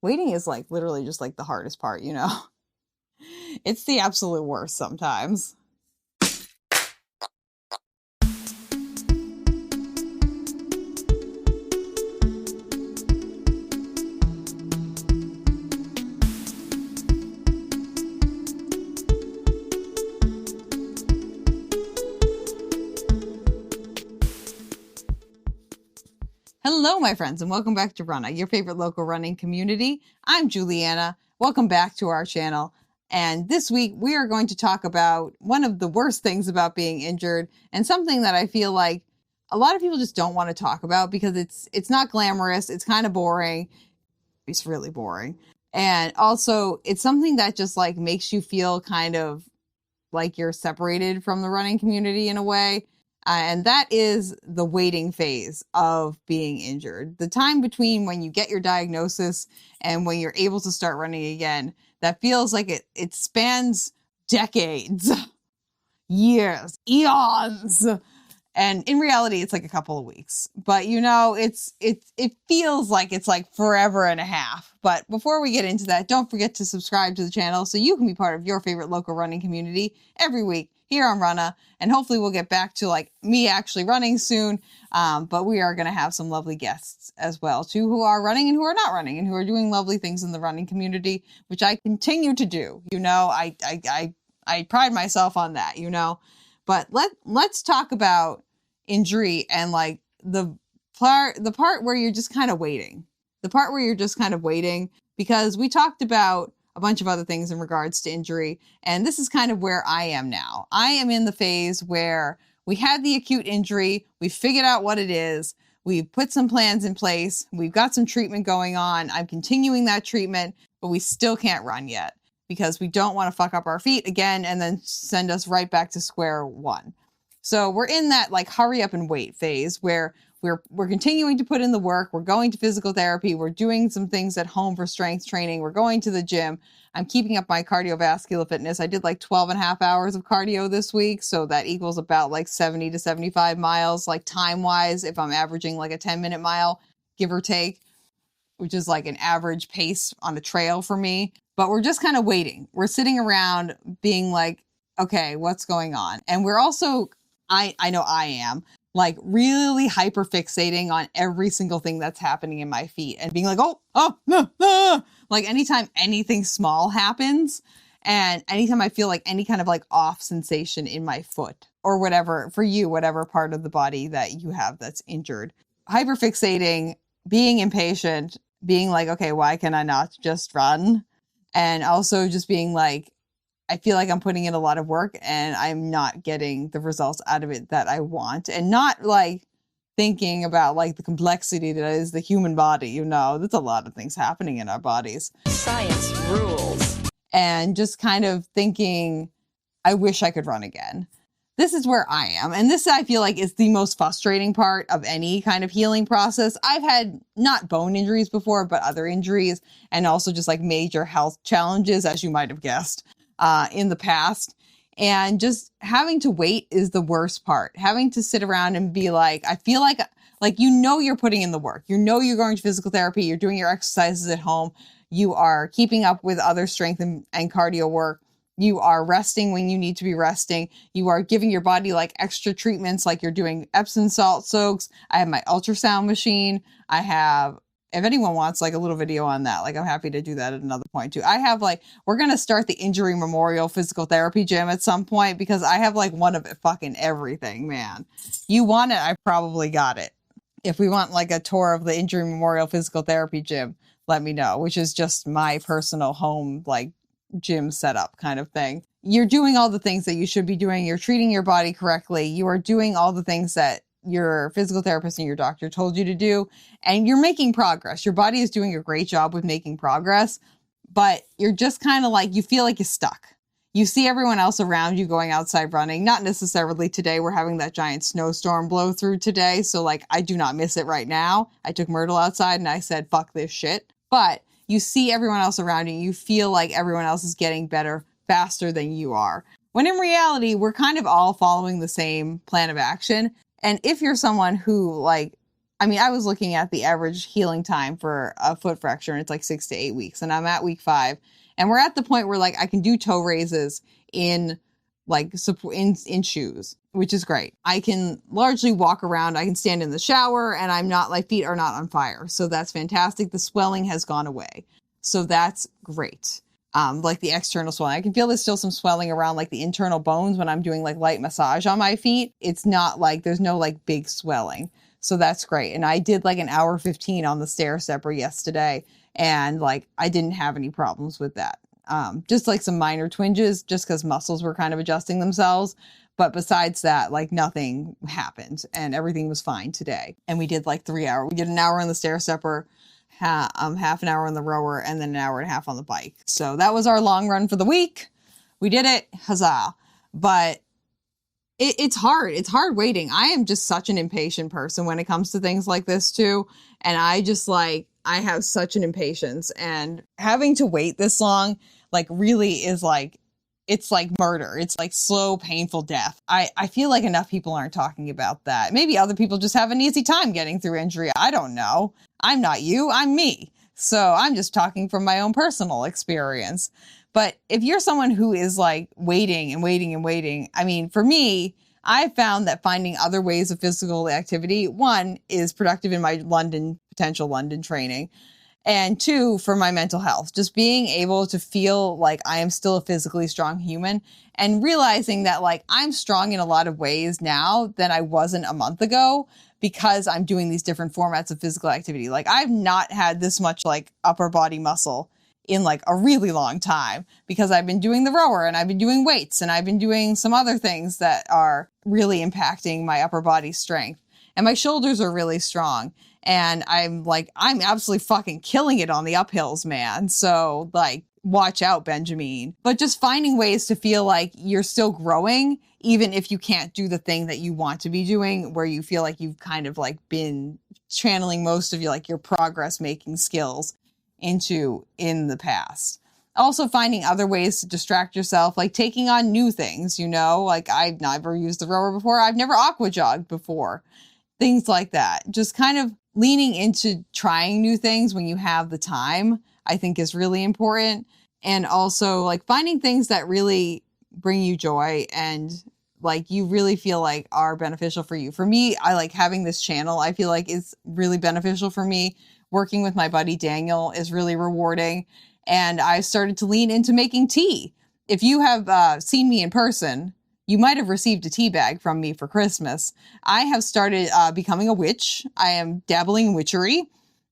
Waiting is like literally just like the hardest part, you know? It's the absolute worst sometimes. Hello, my friends, and welcome back to Runnah, your favorite local running community. I'm Juliana. Welcome back to our channel. And this week we are going to talk about one of the worst things about being injured, and something that I feel like a lot of people just don't want to talk about because it's not glamorous. It's kind of boring. It's really boring. And also it's something that just like makes you feel kind of like you're separated from the running community in a way. And that is the waiting phase of being injured. The time between when you get your diagnosis and when you're able to start running again, that feels like it spans decades, years, eons. And in reality, it's like a couple of weeks. But you know, it feels like it's like forever and a half. But before we get into that, don't forget to subscribe to the channel so you can be part of your favorite local running community every week here on Runnah. And hopefully we'll get back to like me actually running soon. But we are going to have some lovely guests as well too, who are running and who are not running and who are doing lovely things in the running community, which I continue to do. You know, I pride myself on that, you know. But let's talk about injury and like the part where you're just kind of waiting. The part where you're just kind of waiting, because we talked about a bunch of other things in regards to injury, and this is kind of where I am now. I am in the phase where we had the acute injury, we figured out what it is, we've put some plans in place, we've got some treatment going on, I'm continuing that treatment, but we still can't run yet, because we don't want to fuck up our feet again and then send us right back to square one. So we're in that like hurry up and wait phase where we're continuing to put in the work. We're going to physical therapy. We're doing some things at home for strength training. We're going to the gym. I'm keeping up my cardiovascular fitness. I did like 12 and a half hours of cardio this week. So that equals about like 70 to 75 miles, like time wise, if I'm averaging like a 10-minute mile, give or take, which is like an average pace on a trail for me. But we're just kind of waiting. We're sitting around being like, okay, what's going on? And we're also, I know I am, like really hyper fixating on every single thing that's happening in my feet and being like, like anytime anything small happens and anytime I feel like any kind of like off sensation in my foot or whatever, for you, whatever part of the body that you have that's injured, hyper fixating, being impatient, being like, okay, why can I not just run? And also just being like, I feel like I'm putting in a lot of work and I'm not getting the results out of it that I want, and not like thinking about like the complexity that is the human body. You know, there's a lot of things happening in our bodies. Science rules. And just kind of thinking, I wish I could run again. This is where I am. And this, I feel like, is the most frustrating part of any kind of healing process. I've had not bone injuries before, but other injuries, and also just like major health challenges, as you might have guessed, in the past. And just having to wait is the worst part. Having to sit around and be like, I feel like you know you're putting in the work. You know you're going to physical therapy. You're doing your exercises at home. You are keeping up with other strength and cardio work. You are resting when you need to be resting. You are giving your body like extra treatments, like you're doing Epsom salt soaks. I have my ultrasound machine. I have, if anyone wants like a little video on that, like I'm happy to do that at another point too. I have like, we're going to start the Injury Memorial Physical Therapy Gym at some point, because I have like one of it fucking everything, man. You want it, I probably got it. If we want like a tour of the Injury Memorial Physical Therapy Gym, let me know, which is just my personal home, like gym setup kind of thing. You're doing all the things that you should be doing. You're treating your body correctly. You are doing all the things that your physical therapist and your doctor told you to do, and you're making progress. Your body is doing a great job with making progress, but you're just kind of like, you feel like you're stuck. You see everyone else around you going outside running. Not necessarily today. We're having that giant snowstorm blow through today. So like, I do not miss it right now. I took Myrtle outside and I said, fuck this shit. But you see everyone else around you. You feel like everyone else is getting better faster than you are. When in reality, we're kind of all following the same plan of action. And if you're someone who like, I mean, I was looking at the average healing time for a foot fracture, and it's like 6 to 8 weeks. And I'm at week 5. And we're at the point where like I can do toe raises in like in shoes, which is great. I can largely walk around. I can stand in the shower, and I'm not, like, feet are not on fire. So that's fantastic. The swelling has gone away. So that's great. Like the external swelling. I can feel there's still some swelling around like the internal bones when I'm doing like light massage on my feet. It's not like there's no like big swelling. So that's great. And I did like an hour 15 on the stair stepper yesterday, and like I didn't have any problems with that. Just like some minor twinges just because muscles were kind of adjusting themselves. But besides that, like nothing happened and everything was fine today. And we did like 3 hours. We did an hour on the stair stepper, half an hour on the rower, and then an hour and a half on the bike. So that was our long run for the week. We did it. Huzzah. But it's hard. It's hard waiting. I am just such an impatient person when it comes to things like this too. And I just like, I have such an impatience, and having to wait this long, like really is like, it's like murder. It's like slow, painful death. I feel like enough people aren't talking about that. Maybe other people just have an easy time getting through injury. I don't know. I'm not you, I'm me. So I'm just talking from my own personal experience. But if you're someone who is like waiting and waiting and waiting, I mean, for me, I found that finding other ways of physical activity, one, is productive in my potential London training. And 2, for my mental health, just being able to feel like I am still a physically strong human, and realizing that like I'm strong in a lot of ways now than I wasn't a month ago because I'm doing these different formats of physical activity. Like I've not had this much like upper body muscle in like a really long time because I've been doing the rower, and I've been doing weights, and I've been doing some other things that are really impacting my upper body strength. And my shoulders are really strong. And I'm absolutely fucking killing it on the uphills, man. So like, watch out, Benjamin. But just finding ways to feel like you're still growing, even if you can't do the thing that you want to be doing, where you feel like you've kind of like been channeling most of your, like your progress making skills into in the past. Also finding other ways to distract yourself, like taking on new things, you know, like I've never used the rower before. I've never aqua jogged before. Things like that. Just kind of leaning into trying new things when you have the time, I think is really important. And also like finding things that really bring you joy and like you really feel like are beneficial for you. For me, I like having this channel. I feel like it's really beneficial for me. Working with my buddy Daniel is really rewarding. And I started to lean into making tea. If you have seen me in person, you might have received a tea bag from me for Christmas. I have started becoming a witch. I am dabbling in witchery.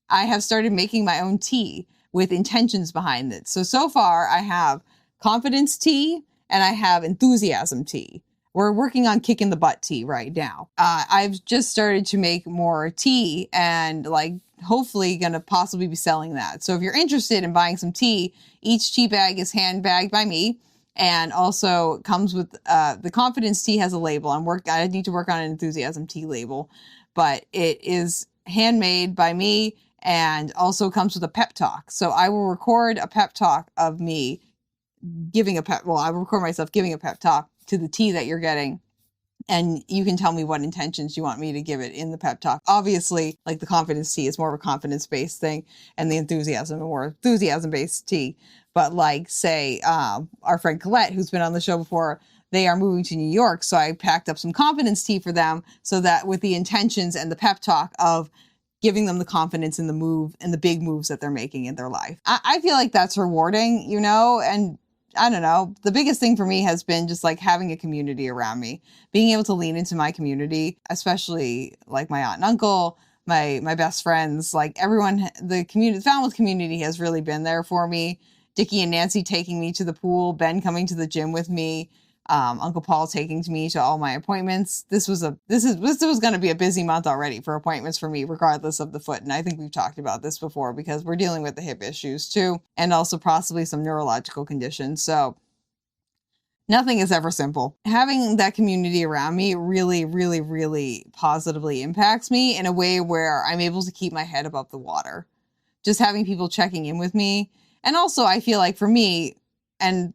I have started making my own tea with intentions behind it. So far I have confidence tea and I have enthusiasm tea. We're working on kicking the butt tea right now. I've just started to make more tea and like hopefully going to possibly be selling that. So if you're interested in buying some tea, each tea bag is hand bagged by me. And also comes with the confidence tea has a label. I need to work on an enthusiasm tea label, but it is handmade by me and also comes with a pep talk. So I will record a pep talk of me I will record myself giving a pep talk to the tea that you're getting. And you can tell me what intentions you want me to give it in the pep talk. Obviously, like the confidence tea is more of a confidence-based thing, and the enthusiasm more enthusiasm-based tea. But like, say, our friend Colette, who's been on the show before, they are moving to New York. So I packed up some confidence tea for them so that with the intentions and the pep talk of giving them the confidence in the move and the big moves that they're making in their life. I feel like that's rewarding, you know, and I don't know. The biggest thing for me has been just like having a community around me, being able to lean into my community, especially like my aunt and uncle, my best friends, like everyone, the Falmouth community has really been there for me. Dickie and Nancy taking me to the pool, Ben coming to the gym with me, Uncle Paul taking me to all my appointments. This was going to be a busy month already for appointments for me, regardless of the foot. And I think we've talked about this before because we're dealing with the hip issues too, and also possibly some neurological conditions. So nothing is ever simple. Having that community around me really, really, really positively impacts me in a way where I'm able to keep my head above the water. Just having people checking in with me. And also I feel like for me, and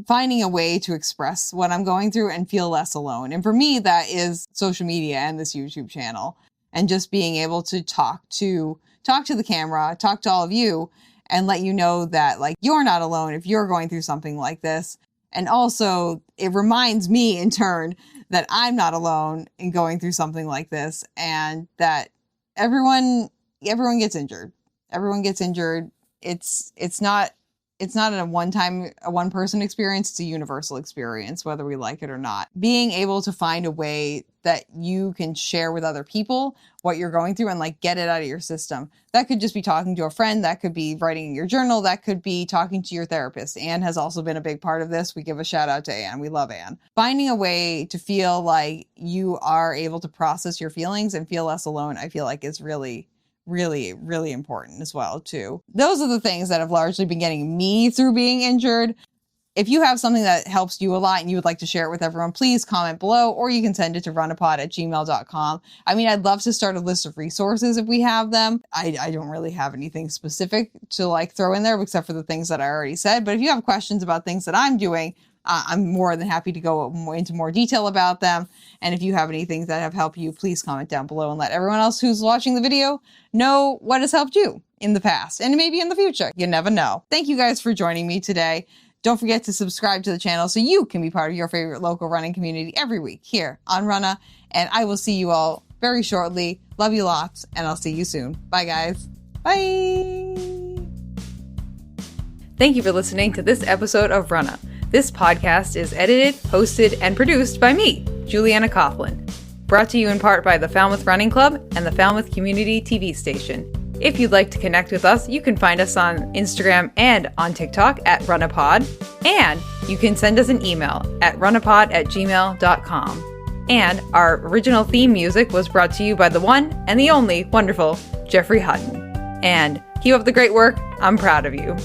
finding a way to express what I'm going through and feel less alone. And for me, that is social media and this YouTube channel. and just being able to talk to the camera, talk to all of you, and let you know that like you're not alone if you're going through something like this. And also it reminds me in turn that I'm not alone in going through something like this, and that everyone gets injured. Everyone gets injured. It's not a one person experience. It's a universal experience, whether we like it or not. Being able to find a way that you can share with other people what you're going through and like get it out of your system. That could just be talking to a friend. That could be writing in your journal. That could be talking to your therapist. Anne has also been a big part of this. We give a shout out to Anne. We love Anne. Finding a way to feel like you are able to process your feelings and feel less alone, I feel like is really important as well too. Those are the things that have largely been getting me through being injured. If you have something that helps you a lot and you would like to share it with everyone, please comment below, or you can send it to runnapod@gmail.com. I mean, I'd love to start a list of resources if we have them. I don't really have anything specific to like throw in there except for the things that I already said. But if you have questions about things that I'm doing, I'm more than happy to go into more detail about them. And if you have anything that have helped you, please comment down below and let everyone else who's watching the video know what has helped you in the past and maybe in the future. You never know. Thank you guys for joining me today. Don't forget to subscribe to the channel so you can be part of your favorite local running community every week here on Runnah. And I will see you all very shortly. Love you lots, and I'll see you soon. Bye, guys. Bye. Thank you for listening to this episode of Runnah. This podcast is edited, hosted, and produced by me, Juliana Coughlin. Brought to you in part by the Falmouth Running Club and the Falmouth Community TV station. If you'd like to connect with us, you can find us on Instagram and on TikTok at RunnahPod, and you can send us an email at runnapod@gmail.com. And our original theme music was brought to you by the one and the only wonderful Jeffrey Hutton. And keep up the great work. I'm proud of you.